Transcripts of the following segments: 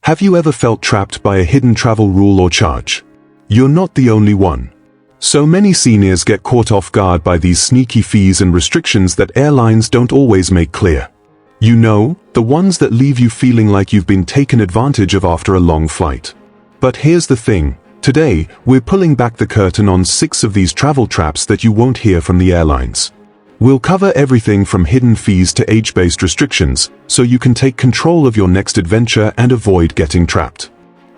Have you ever felt trapped by a hidden travel rule or charge? You're not the only one. So many seniors get caught off guard by these sneaky fees and restrictions that airlines don't always make clear. You know, the ones that leave you feeling like you've been taken advantage of after a long flight. But here's the thing, today, we're pulling back the curtain on 6 of these travel traps that you won't hear from the airlines. We'll cover everything from hidden fees to age-based restrictions, so you can take control of your next adventure and avoid getting trapped.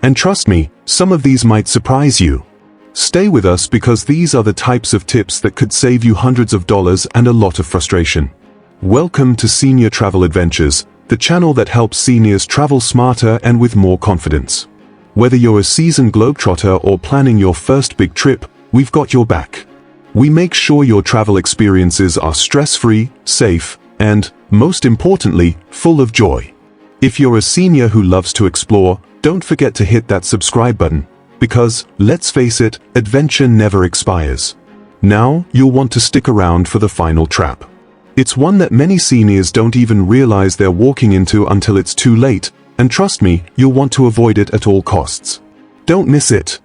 And trust me, some of these might surprise you. Stay with us because these are the types of tips that could save you hundreds of dollars and a lot of frustration. Welcome to Senior Travel Adventures, the channel that helps seniors travel smarter and with more confidence. Whether you're a seasoned globetrotter or planning your first big trip, we've got your back. We make sure your travel experiences are stress-free, safe, and, most importantly, full of joy. If you're a senior who loves to explore, don't forget to hit that subscribe button, because, let's face it, adventure never expires. Now, you'll want to stick around for the final trap. It's one that many seniors don't even realize they're walking into until it's too late, and trust me, you'll want to avoid it at all costs. Don't miss it.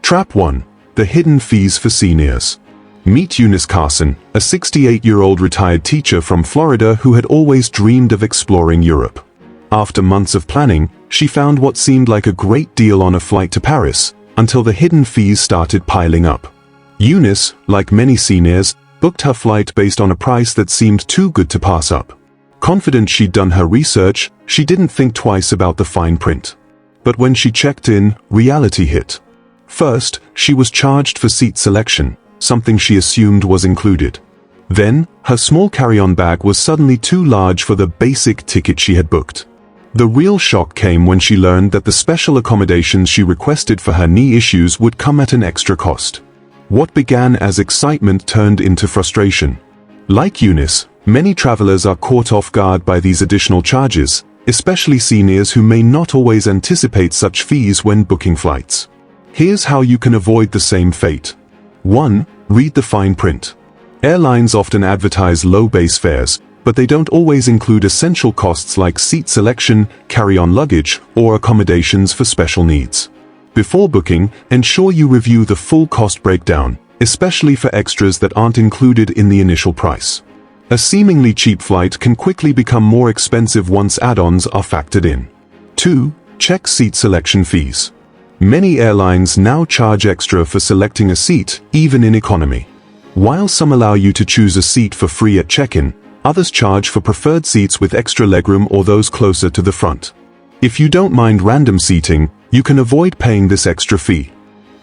Trap 1. The hidden fees for seniors. Meet Eunice Carson, a 68-year-old retired teacher from Florida who had always dreamed of exploring Europe. After months of planning, she found what seemed like a great deal on a flight to Paris, until the hidden fees started piling up. Eunice, like many seniors, booked her flight based on a price that seemed too good to pass up. Confident she'd done her research, she didn't think twice about the fine print. But when she checked in, reality hit. First, she was charged for seat selection, something she assumed was included. Then, her small carry-on bag was suddenly too large for the basic ticket she had booked. The real shock came when she learned that the special accommodations she requested for her knee issues would come at an extra cost. What began as excitement turned into frustration. Like Eunice, many travelers are caught off guard by these additional charges, especially seniors who may not always anticipate such fees when booking flights. Here's how you can avoid the same fate. 1. Read the fine print. Airlines often advertise low base fares, but they don't always include essential costs like seat selection, carry-on luggage, or accommodations for special needs. Before booking, ensure you review the full cost breakdown, especially for extras that aren't included in the initial price. A seemingly cheap flight can quickly become more expensive once add-ons are factored in. 2. Check seat selection fees. Many airlines now charge extra for selecting a seat, even in economy. While some allow you to choose a seat for free at check-in, others charge for preferred seats with extra legroom or those closer to the front. If you don't mind random seating, you can avoid paying this extra fee.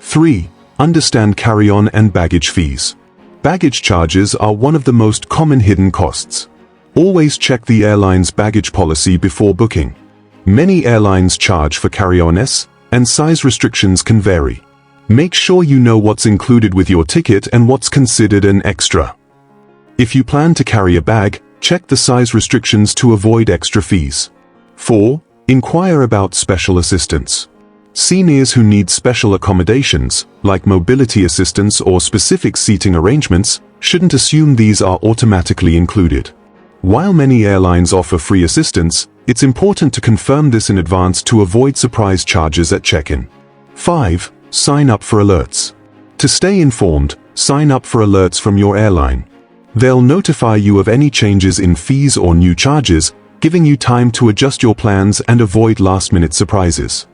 3. Understand carry-on and baggage fees. Baggage charges are one of the most common hidden costs. Always check the airline's baggage policy before booking. Many airlines charge for carry-ons, and size restrictions can vary. Make sure you know what's included with your ticket and what's considered an extra. If you plan to carry a bag, check the size restrictions to avoid extra fees. 4. Inquire about special assistance. Seniors who need special accommodations, like mobility assistance or specific seating arrangements, shouldn't assume these are automatically included. While many airlines offer free assistance, it's important to confirm this in advance to avoid surprise charges at check-in. 5. Sign up for alerts. To stay informed, sign up for alerts from your airline. They'll notify you of any changes in fees or new charges, giving you time to adjust your plans and avoid last-minute surprises.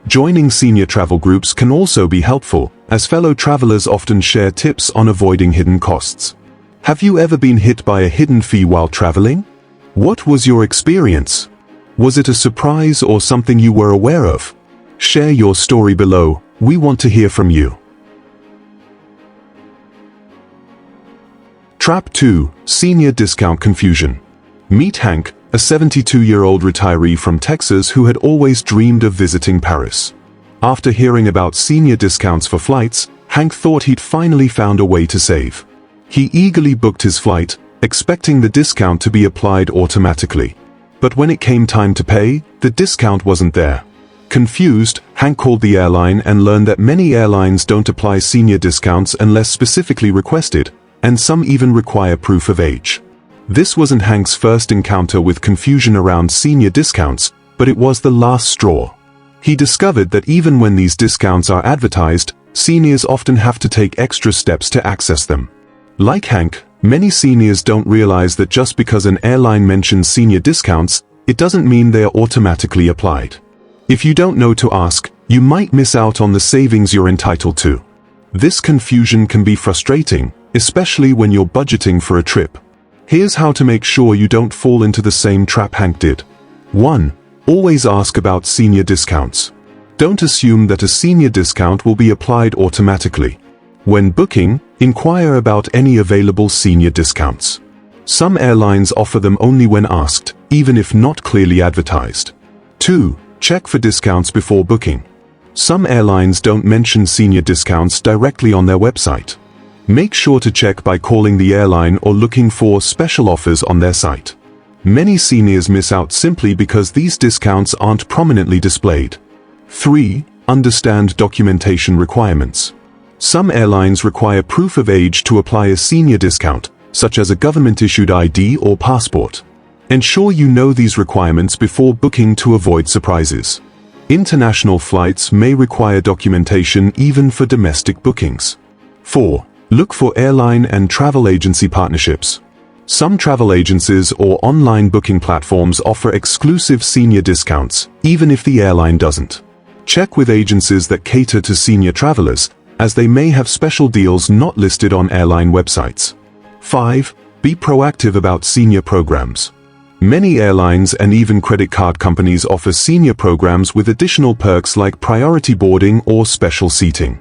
Joining senior travel groups can also be helpful, as fellow travelers often share tips on avoiding hidden costs. Have you ever been hit by a hidden fee while traveling? What was your experience? Was it a surprise or something you were aware of? Share your story below, we want to hear from you. Trap 2. Senior discount confusion. Meet Hank, a 72-year-old retiree from Texas who had always dreamed of visiting Paris. After hearing about senior discounts for flights, Hank thought he'd finally found a way to save. He eagerly booked his flight, expecting the discount to be applied automatically. But when it came time to pay, the discount wasn't there. Confused, Hank called the airline and learned that many airlines don't apply senior discounts unless specifically requested, and some even require proof of age. This wasn't Hank's first encounter with confusion around senior discounts, but it was the last straw. He discovered that even when these discounts are advertised, seniors often have to take extra steps to access them. Like Hank, many seniors don't realize that just because an airline mentions senior discounts, it doesn't mean they are automatically applied. If you don't know to ask, you might miss out on the savings you're entitled to. This confusion can be frustrating, especially when you're budgeting for a trip. Here's how to make sure you don't fall into the same trap Hank did. 1. Always ask about senior discounts. Don't assume that a senior discount will be applied automatically. When booking, inquire about any available senior discounts. Some airlines offer them only when asked, even if not clearly advertised. 2. Check for discounts before booking. Some airlines don't mention senior discounts directly on their website. Make sure to check by calling the airline or looking for special offers on their site. Many seniors miss out simply because these discounts aren't prominently displayed. 3. Understand documentation requirements. Some airlines require proof of age to apply a senior discount, such as a government-issued ID or passport. Ensure you know these requirements before booking to avoid surprises. International flights may require documentation even for domestic bookings. 4. Look for airline and travel agency partnerships. Some travel agencies or online booking platforms offer exclusive senior discounts, even if the airline doesn't. Check with agencies that cater to senior travelers, as they may have special deals not listed on airline websites. 5. Be proactive about senior programs. Many airlines and even credit card companies offer senior programs with additional perks like priority boarding or special seating.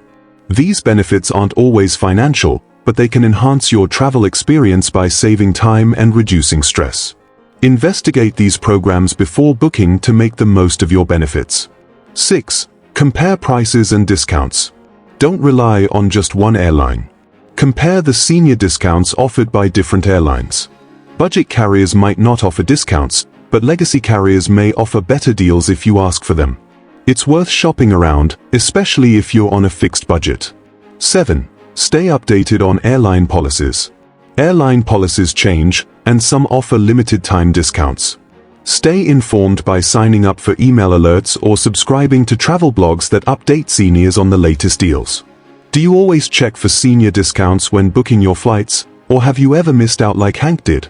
These benefits aren't always financial, but they can enhance your travel experience by saving time and reducing stress. Investigate these programs before booking to make the most of your benefits. 6. Compare prices and discounts. Don't rely on just one airline. Compare the senior discounts offered by different airlines. Budget carriers might not offer discounts, but legacy carriers may offer better deals if you ask for them. It's worth shopping around, especially if you're on a fixed budget. 7. Stay updated on airline policies. Airline policies change, and some offer limited-time discounts. Stay informed by signing up for email alerts or subscribing to travel blogs that update seniors on the latest deals. Do you always check for senior discounts when booking your flights, or have you ever missed out like Hank did?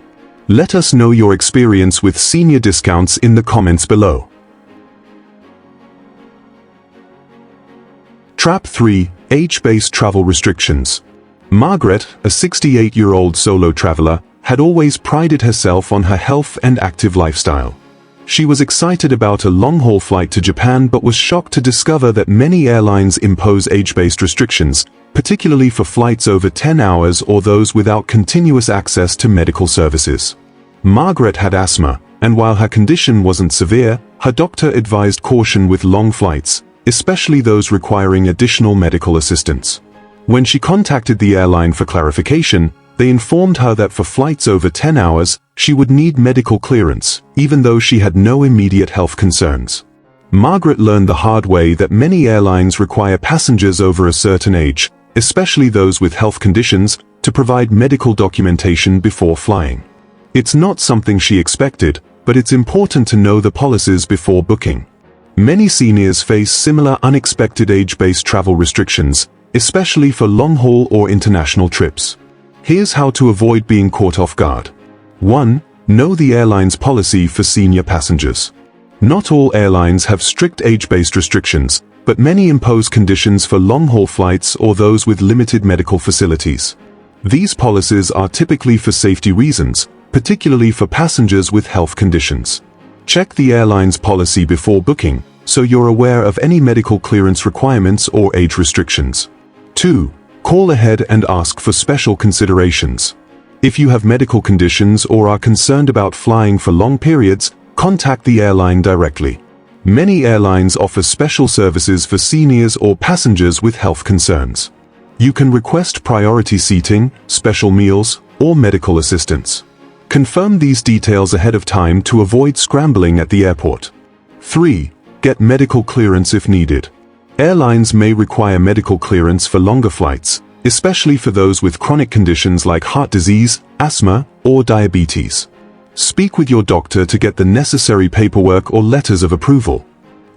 Let us know your experience with senior discounts in the comments below. Trap 3. Age-based travel restrictions. Margaret, a 68-year-old solo traveler, had always prided herself on her health and active lifestyle. She was excited about a long-haul flight to Japan but was shocked to discover that many airlines impose age-based restrictions, particularly for flights over 10 hours or those without continuous access to medical services. Margaret had asthma, and while her condition wasn't severe, her doctor advised caution with long flights, especially those requiring additional medical assistance. When she contacted the airline for clarification, they informed her that for flights over 10 hours, she would need medical clearance, even though she had no immediate health concerns. Margaret learned the hard way that many airlines require passengers over a certain age, especially those with health conditions, to provide medical documentation before flying. It's not something she expected, but it's important to know the policies before booking. Many seniors face similar unexpected age-based travel restrictions, especially for long-haul or international trips. Here's how to avoid being caught off guard. 1. Know the airline's policy for senior passengers. Not all airlines have strict age-based restrictions, but many impose conditions for long-haul flights or those with limited medical facilities. These policies are typically for safety reasons, particularly for passengers with health conditions. Check the airline's policy before booking, so you're aware of any medical clearance requirements or age restrictions. 2. Call ahead and ask for special considerations. If you have medical conditions or are concerned about flying for long periods, contact the airline directly. Many airlines offer special services for seniors or passengers with health concerns. You can request priority seating, special meals, or medical assistance. Confirm these details ahead of time to avoid scrambling at the airport. 3. Get medical clearance if needed. Airlines may require medical clearance for longer flights, especially for those with chronic conditions like heart disease, asthma, or diabetes. Speak with your doctor to get the necessary paperwork or letters of approval.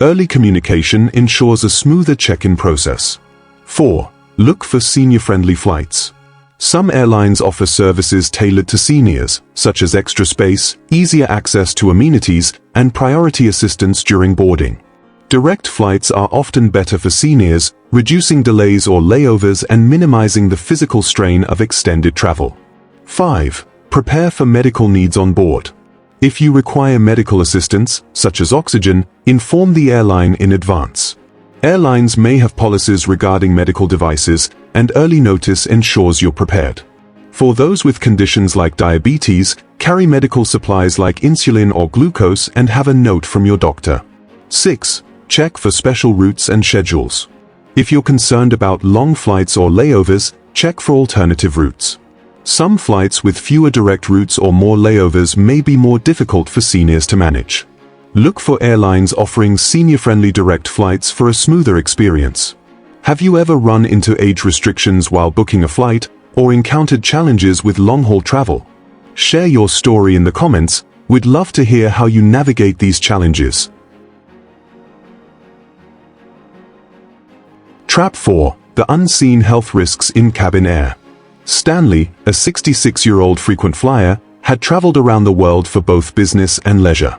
Early communication ensures a smoother check-in process. 4. Look for senior-friendly flights. Some airlines offer services tailored to seniors, such as extra space, easier access to amenities, and priority assistance during boarding. Direct flights are often better for seniors, reducing delays or layovers and minimizing the physical strain of extended travel. 5. Prepare for medical needs on board. If you require medical assistance, such as oxygen, inform the airline in advance. Airlines may have policies regarding medical devices, and early notice ensures you're prepared. For those with conditions like diabetes, carry medical supplies like insulin or glucose and have a note from your doctor. 6. Check for special routes and schedules. If you're concerned about long flights or layovers, check for alternative routes. Some flights with fewer direct routes or more layovers may be more difficult for seniors to manage. Look for airlines offering senior-friendly direct flights for a smoother experience. Have you ever run into age restrictions while booking a flight, or encountered challenges with long-haul travel? Share your story in the comments. We'd love to hear how you navigate these challenges. Trap 4. The unseen health risks in cabin air. Stanley, a 66-year-old frequent flyer, had traveled around the world for both business and leisure.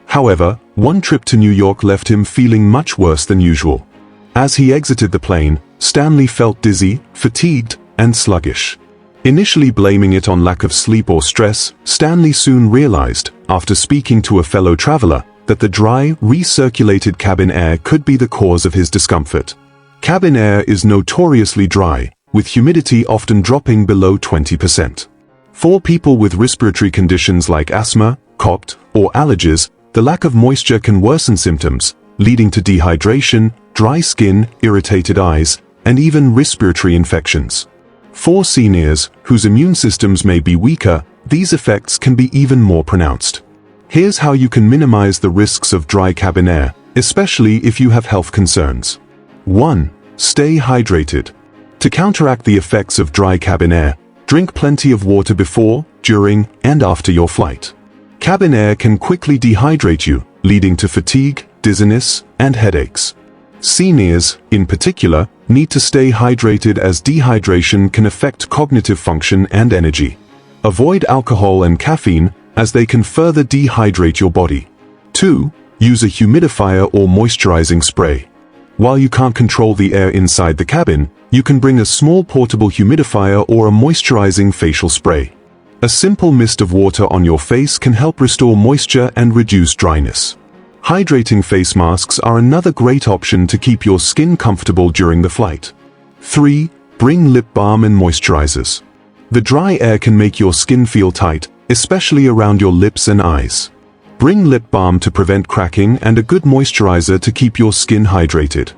However, one trip to New York left him feeling much worse than usual. As he exited the plane, Stanley felt dizzy, fatigued, and sluggish. Initially blaming it on lack of sleep or stress, Stanley soon realized, after speaking to a fellow traveler, that the dry, recirculated cabin air could be the cause of his discomfort. Cabin air is notoriously dry, with humidity often dropping below 20%. For people with respiratory conditions like asthma, COPD, or allergies, the lack of moisture can worsen symptoms, leading to dehydration, dry skin, irritated eyes, and even respiratory infections. For seniors, whose immune systems may be weaker, these effects can be even more pronounced. Here's how you can minimize the risks of dry cabin air, especially if you have health concerns. 1. Stay hydrated. To counteract the effects of dry cabin air, drink plenty of water before, during, and after your flight. Cabin air can quickly dehydrate you, leading to fatigue, dizziness, and headaches. Seniors, in particular, need to stay hydrated as dehydration can affect cognitive function and energy. Avoid alcohol and caffeine, as they can further dehydrate your body. 2. Use a humidifier or moisturizing spray. While you can't control the air inside the cabin, you can bring a small portable humidifier or a moisturizing facial spray. A simple mist of water on your face can help restore moisture and reduce dryness. Hydrating face masks are another great option to keep your skin comfortable during the flight. 3. Bring lip balm and moisturizers. The dry air can make your skin feel tight, especially around your lips and eyes. Bring lip balm to prevent cracking and a good moisturizer to keep your skin hydrated.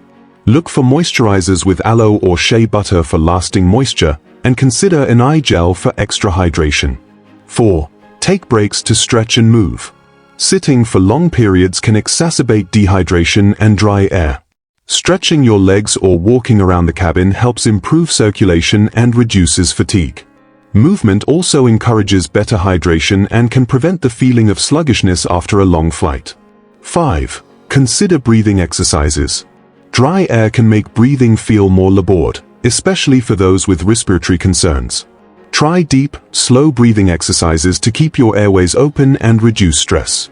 Look for moisturizers with aloe or shea butter for lasting moisture, and consider an eye gel for extra hydration. 4. Take breaks to stretch and move. Sitting for long periods can exacerbate dehydration and dry air. Stretching your legs or walking around the cabin helps improve circulation and reduces fatigue. Movement also encourages better hydration and can prevent the feeling of sluggishness after a long flight. 5. Consider breathing exercises. Dry air can make breathing feel more labored, especially for those with respiratory concerns. Try deep, slow breathing exercises to keep your airways open and reduce stress.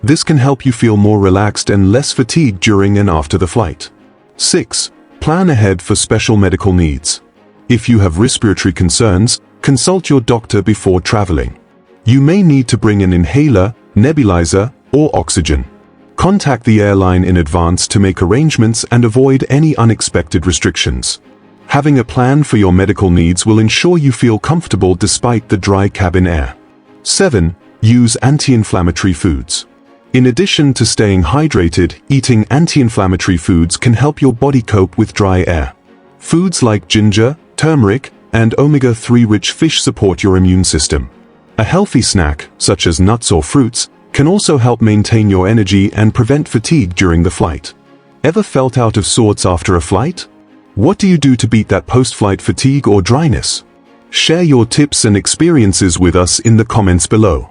This can help you feel more relaxed and less fatigued during and after the flight. 6. Plan ahead for special medical needs. If you have respiratory concerns, consult your doctor before traveling. You may need to bring an inhaler, nebulizer, or oxygen. Contact the airline in advance to make arrangements and avoid any unexpected restrictions. Having a plan for your medical needs will ensure you feel comfortable despite the dry cabin air. 7. Use anti-inflammatory foods. In addition to staying hydrated, eating anti-inflammatory foods can help your body cope with dry air. Foods like ginger, turmeric, and omega-3 rich fish support your immune system. A healthy snack, such as nuts or fruits, can also help maintain your energy and prevent fatigue during the flight. Ever felt out of sorts after a flight? What do you do to beat that post-flight fatigue or dryness? Share your tips and experiences with us in the comments below.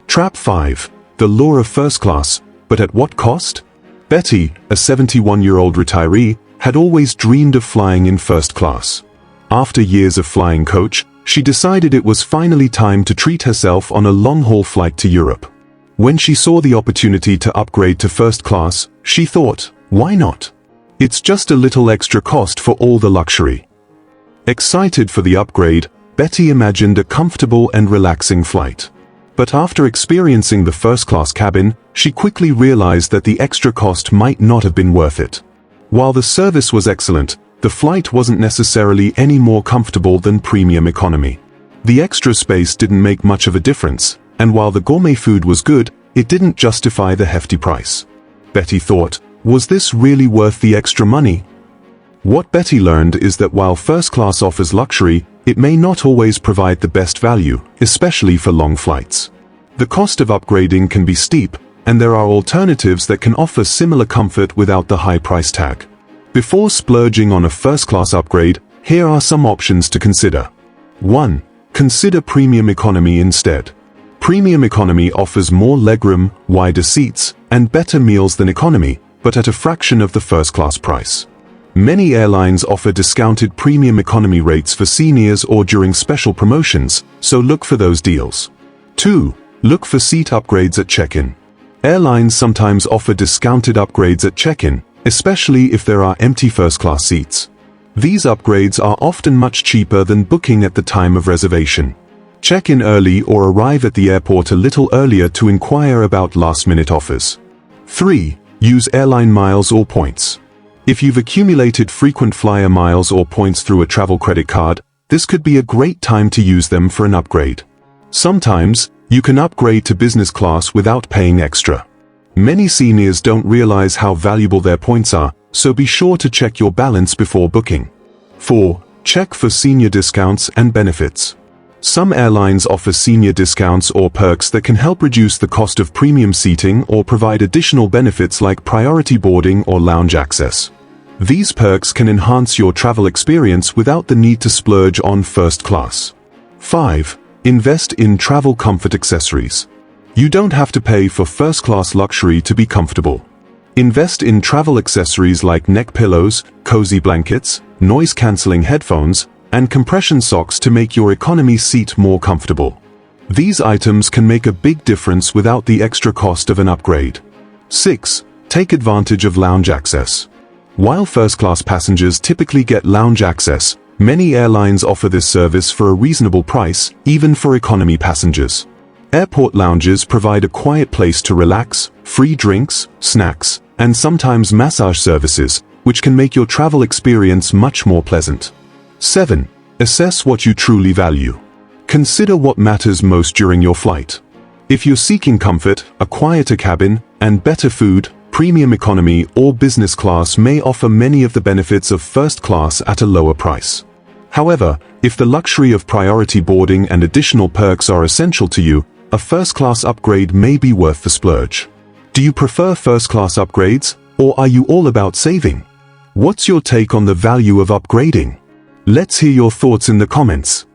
Trap 5. The lure of first class, but at what cost? Betty, a 71-year-old retiree, had always dreamed of flying in first class. After years of flying coach, she decided it was finally time to treat herself on a long-haul flight to Europe. When she saw the opportunity to upgrade to first class, she thought, why not? It's just a little extra cost for all the luxury. Excited for the upgrade, Betty imagined a comfortable and relaxing flight. But after experiencing the first-class cabin, she quickly realized that the extra cost might not have been worth it. While the service was excellent, the flight wasn't necessarily any more comfortable than premium economy. The extra space didn't make much of a difference, and while the gourmet food was good, it didn't justify the hefty price. Betty thought, was this really worth the extra money? What Betty learned is that while first class offers luxury, it may not always provide the best value, especially for long flights. The cost of upgrading can be steep, and there are alternatives that can offer similar comfort without the high price tag. Before splurging on a first-class upgrade, here are some options to consider. 1. Consider premium economy instead. Premium economy offers more legroom, wider seats, and better meals than economy, but at a fraction of the first-class price. Many airlines offer discounted premium economy rates for seniors or during special promotions, so look for those deals. 2. Look for seat upgrades at check-in. Airlines sometimes offer discounted upgrades at check-in, especially if there are empty first-class seats. These upgrades are often much cheaper than booking at the time of reservation. Check in early or arrive at the airport a little earlier to inquire about last-minute offers. 3. Use airline miles or points. If you've accumulated frequent flyer miles or points through a travel credit card, this could be a great time to use them for an upgrade. Sometimes, you can upgrade to business class without paying extra. Many seniors don't realize how valuable their points are, so be sure to check your balance before booking. 4. Check for senior discounts and benefits. Some airlines offer senior discounts or perks that can help reduce the cost of premium seating or provide additional benefits like priority boarding or lounge access. These perks can enhance your travel experience without the need to splurge on first class. 5. Invest in travel comfort accessories. You don't have to pay for first-class luxury to be comfortable. Invest in travel accessories like neck pillows, cozy blankets, noise-canceling headphones, and compression socks to make your economy seat more comfortable. These items can make a big difference without the extra cost of an upgrade. 6. Take advantage of lounge access. While first-class passengers typically get lounge access, many airlines offer this service for a reasonable price, even for economy passengers. Airport lounges provide a quiet place to relax, free drinks, snacks, and sometimes massage services, which can make your travel experience much more pleasant. 7. Assess what you truly value. Consider what matters most during your flight. If you're seeking comfort, a quieter cabin, and better food, premium economy or business class may offer many of the benefits of first class at a lower price. However, if the luxury of priority boarding and additional perks are essential to you, a first-class upgrade may be worth the splurge. Do you prefer first-class upgrades, or are you all about saving? What's your take on the value of upgrading? Let's hear your thoughts in the comments.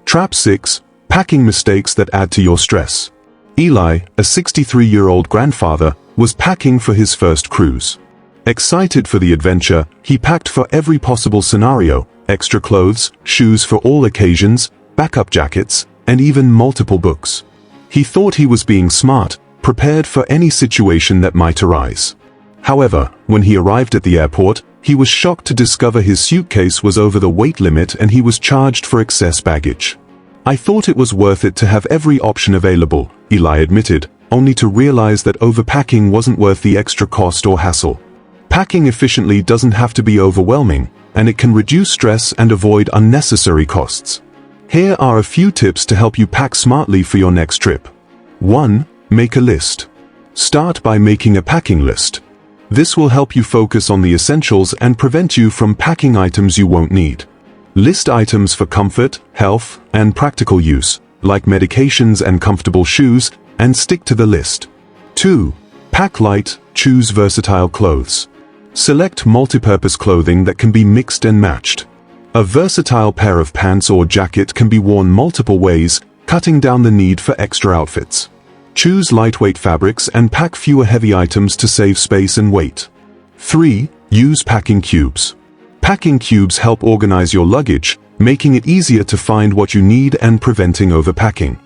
Trap 6. Packing mistakes that add to your stress. Eli, a 63-year-old grandfather, was packing for his first cruise. Excited for the adventure, he packed for every possible scenario: extra clothes, shoes for all occasions, backup jackets, and even multiple books. He thought he was being smart, prepared for any situation that might arise. However, when he arrived at the airport, he was shocked to discover his suitcase was over the weight limit and he was charged for excess baggage. "I thought it was worth it to have every option available," Eli admitted, only to realize that overpacking wasn't worth the extra cost or hassle. Packing efficiently doesn't have to be overwhelming, and it can reduce stress and avoid unnecessary costs. Here are a few tips to help you pack smartly for your next trip. 1. Make a list. Start by making a packing list. This will help you focus on the essentials and prevent you from packing items you won't need. List items for comfort, health, and practical use, like medications and comfortable shoes, and stick to the list. 2. Pack light, choose versatile clothes. Select multipurpose clothing that can be mixed and matched. A versatile pair of pants or jacket can be worn multiple ways, cutting down the need for extra outfits. Choose lightweight fabrics and pack fewer heavy items to save space and weight. 3. Use packing cubes. Packing cubes help organize your luggage, making it easier to find what you need and preventing overpacking.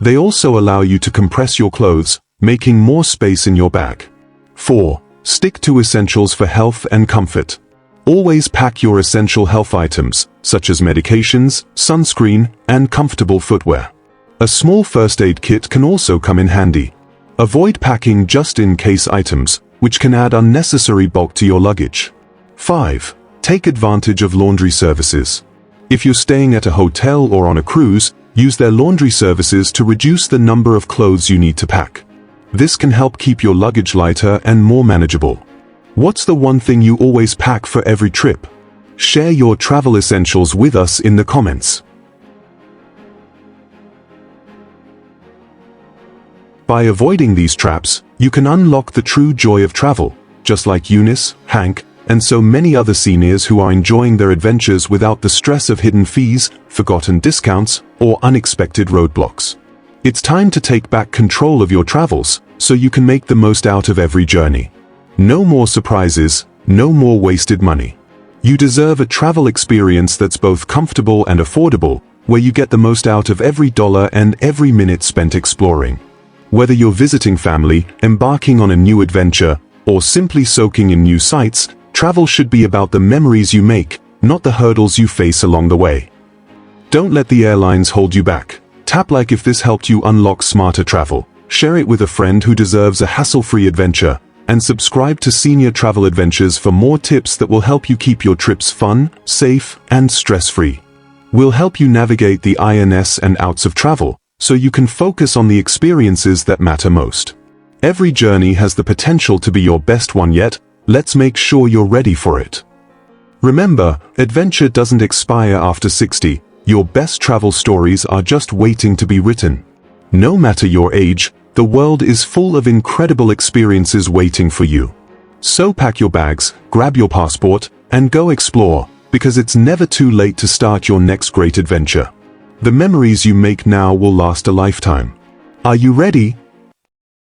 They also allow you to compress your clothes, making more space in your bag. 4. Stick to essentials for health and comfort. Always pack your essential health items, such as medications, sunscreen, and comfortable footwear. A small first aid kit can also come in handy. Avoid packing just-in-case items, which can add unnecessary bulk to your luggage. 5. Take advantage of laundry services. If you're staying at a hotel or on a cruise, use their laundry services to reduce the number of clothes you need to pack. This can help keep your luggage lighter and more manageable. What's the one thing you always pack for every trip? Share your travel essentials with us in the comments. By avoiding these traps, you can unlock the true joy of travel, just like Eunice, Hank, and so many other seniors who are enjoying their adventures without the stress of hidden fees, forgotten discounts, or unexpected roadblocks. It's time to take back control of your travels, so you can make the most out of every journey. No more surprises, no more wasted money. You deserve a travel experience that's both comfortable and affordable, where you get the most out of every dollar and every minute spent exploring. Whether you're visiting family, embarking on a new adventure, or simply soaking in new sights, travel should be about the memories you make, not the hurdles you face along the way. Don't let the airlines hold you back. Tap like if this helped you unlock smarter travel. Share it with a friend who deserves a hassle-free adventure, and subscribe to Senior Travel Adventures for more tips that will help you keep your trips fun, safe, and stress-free. We'll help you navigate the ins and outs of travel, so you can focus on the experiences that matter most. Every journey has the potential to be your best one yet. Let's make sure you're ready for it. Remember, adventure doesn't expire after 60. Your best travel stories are just waiting to be written. No matter your age, the world is full of incredible experiences waiting for you. So pack your bags, grab your passport, and go explore, because it's never too late to start your next great adventure. The memories you make now will last a lifetime. Are you ready?